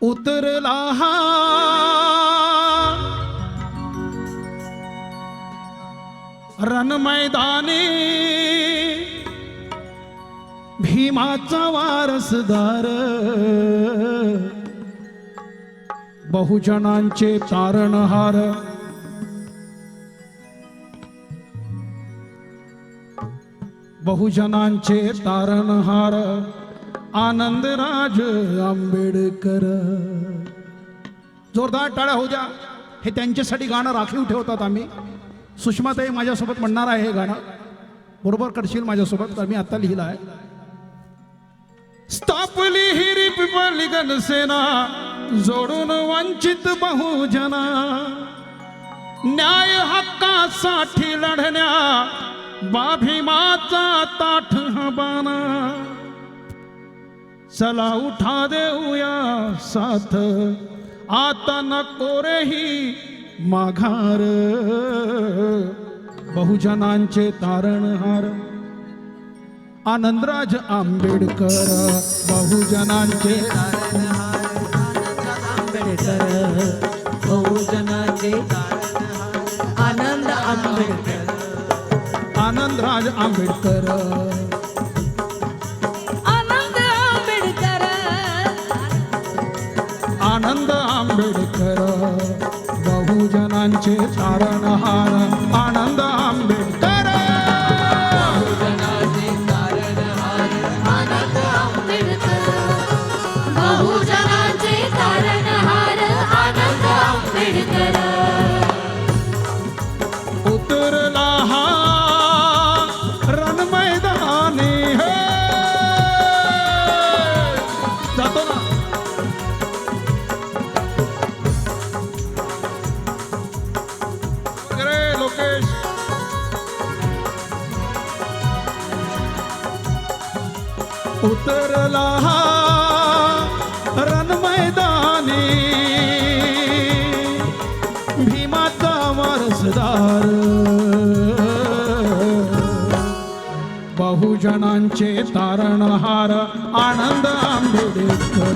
उतरला हा रण मैदानी भीमाचा वारसदार बहुजनांचे तारणहार बहुजनांचे तारणहार आनंदराज आंबेडकर. जोरदार टाळ्या होऊ द्या. हे त्यांच्यासाठी गाणं राखीव ठेवतात आम्ही. सुषमाताई माझ्यासोबत म्हणणार आहे हे गाणं. बरोबर करशील माझ्यासोबत? तर मी आता लिहिलं आहे. स्थापली ही रिपब्लिकन सेना जोडून वंचित बहुजना न्याय हक्कासाठी लढण्या भीमाचा ताठ हबाना. चला उठा देऊया साथ आता नको रे ही माघार. बहुजनांचे तारणहार आनंदराज आंबेडकर. बहुजनांचे तारणहार आंबेडकर. बहुजनाचे तारणहार आनंद आंबेडकर. आनंदराज आंबेडकर. आनंद आंबेडकर. आनंद आंबेडकर. बहुजनांचे तारणहार आनंद आंबेडकर. बहुजनाचे तारणहार आनंद आंबेडकर. बहुजनाचे तारणहार आनंद आंबेडकर. उतरला हा रण मैदानी. हे जातो ना. अरे लोकेश उतरला हा रण मैदानी भीमाचा वारसदार बहुजनांचे तारणहार आनंद आंबेडकर.